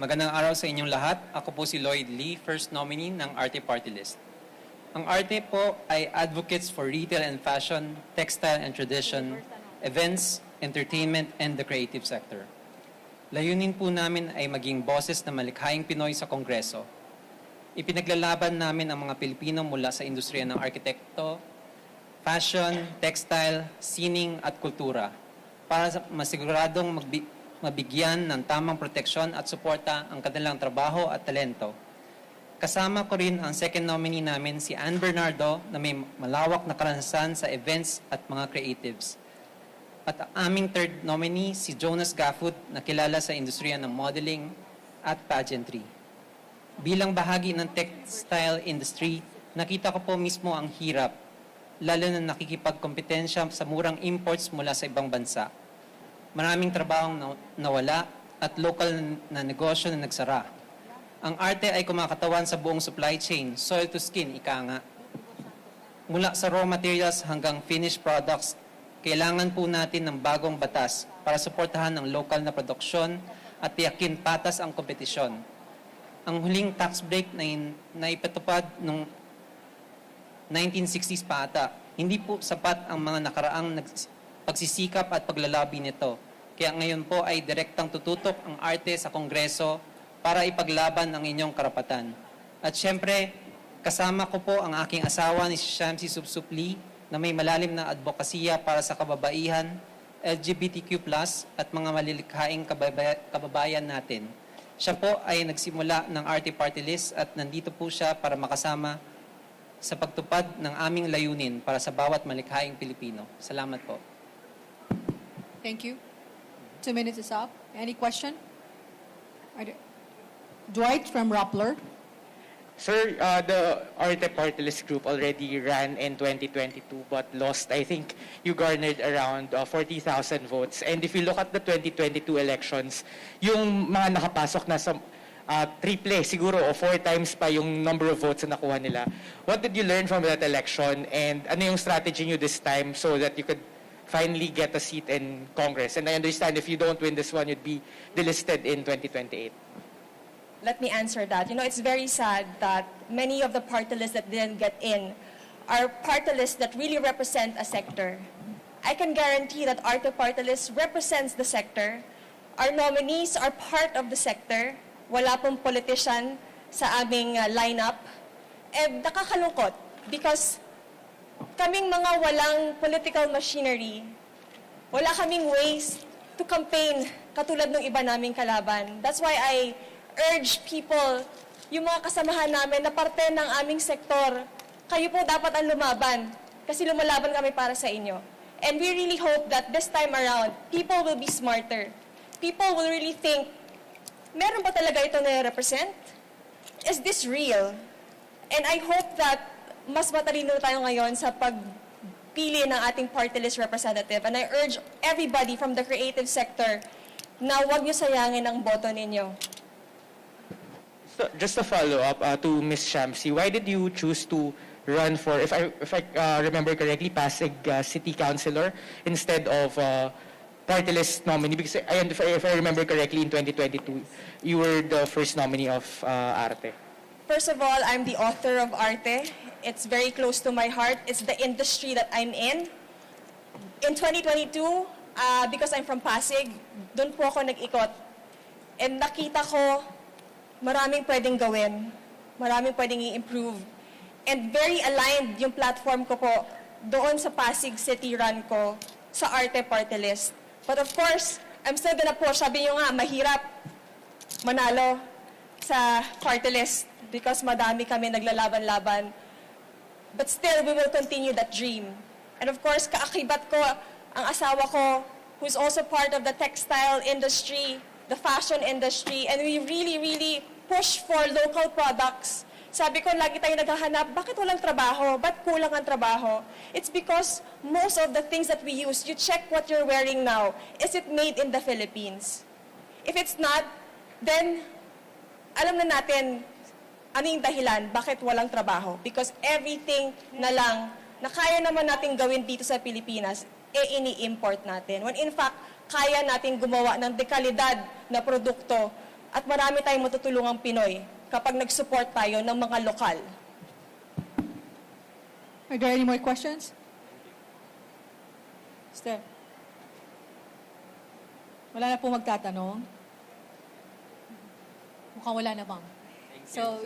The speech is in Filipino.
Magandang araw sa inyong lahat. Ako po si Lloyd Lee, first nominee ng Arte Party List. Ang Arte po ay advocates for retail and fashion, textile and tradition, events, entertainment, and the creative sector. Layunin po namin ay maging boses na malikhaing Pinoy sa Kongreso. Ipinaglalaban namin ang mga Pilipino mula sa industriya ng arkitekto, fashion, textile, sining at kultura para masiguradong mabigyan ng tamang proteksyon at suporta ang kanilang trabaho at talento. Kasama ko rin ang second nominee namin si Ann Bernardo na may malawak na karanasan sa events at mga creatives. At ang aming third nominee si Jonas Gaffut na kilala sa industriya ng modeling at pageantry. Bilang bahagi ng textile industry, nakita ko po mismo ang hirap, lalo na nakikipagkompetensya sa murang imports mula sa ibang bansa. Maraming trabahong nawala at local na negosyo na nagsara. Ang arte ay kumakatawan sa buong supply chain, soil to skin, ika nga. Mula sa raw materials hanggang finished products, kailangan po natin ng bagong batas para suportahan ang local na produksyon at tiyakin patas ang kompetisyon. Ang huling tax break na ipatupad noong 1960s pa ata, hindi po sapat ang mga nakaraang pagsisikap at paglalabi nito. Kaya ngayon po ay direktang tututok ang arte sa Kongreso para ipaglaban ang inyong karapatan. At syempre, kasama ko po ang aking asawa ni Shamsi Subsupli na may malalim na advokasya para sa kababaihan, LGBTQ+, at mga malilikhaing kababayan natin. Siya po ay nagsimula ng Arte Party List at nandito po siya para makasama sa pagtupad ng aming layunin para sa bawat malikhaing Pilipino. Salamat po. Thank you. 2 minutes is up. Any question? Dwight from Rappler. Sir, the Arte Party List group already ran in 2022 but lost. I think you garnered around 40,000 votes. And if you look at the 2022 elections, yung mga nakapasok na sa triple siguro o 4 times pa yung number of votes na nakuha nila. What did you learn from that election? And ano yung strategy nyo this time so that you could finally get a seat in Congress? And I understand if you don't win this one, you'd be delisted in 2028. Let me answer that. You know, it's very sad that many of the party lists that didn't get in are party lists that really represent a sector. I can guarantee that Arte Party List represents the sector. Our nominees are part of the sector. Wala pong politician sa aming lineup. And nakakalungkot because kaming mga walang political machinery, wala kaming ways to campaign katulad ng iba naming kalaban. That's why I urge people, yung mga kasamahan namin na parte ng aming sektor, kayo po dapat ang lumaban kasi lumalaban kami para sa inyo. And we really hope that this time around, people will be smarter. People will really think, meron ba talaga ito na represent? Is this real? And I hope that mas matalino tayo ngayon sa pagpili ng ating party list representative. And I urge everybody from the creative sector na huwag niyo sayangin ang boto ninyo. So, just a follow-up to Ms. Shamsi, why did you choose to run for, if I remember correctly, Pasig City Councilor instead of party list nominee? Because if I remember correctly, in 2022, you were the first nominee of Arte. First of all, I'm the author of Arte. It's very close to my heart. It's the industry that I'm in. In 2022, because I'm from Pasig, doon po ako nag-ikot. And nakita ko, maraming pwedeng gawin, maraming pwedeng i-improve. And very aligned yung platform ko po doon sa Pasig City run ko sa Arte Party List. But of course, I'm still gonna push. Sabi nyo nga, mahirap manalo sa party list because madami kami naglalaban-laban. But still, we will continue that dream. And of course, kaakibat ko ang asawa ko, who's also part of the textile industry, the fashion industry, and we really push for local products. Sabi ko, lagi tayo naghahanap, bakit walang trabaho? Ba't kulang ang trabaho? It's because most of the things that we use, you check what you're wearing now. Is it made in the Philippines? If it's not, then alam na natin ano yung dahilan, bakit walang trabaho. Because everything na lang na kaya naman natin gawin dito sa Pilipinas, ini-import natin. When in fact, kaya natin gumawa ng dekalidad na produkto At marami tayong matutulungang Pinoy kapag nag-support tayo ng mga lokal. Are there any more questions? Steph? Wala na po magtatanong? Mukhang wala na, ma'am. So,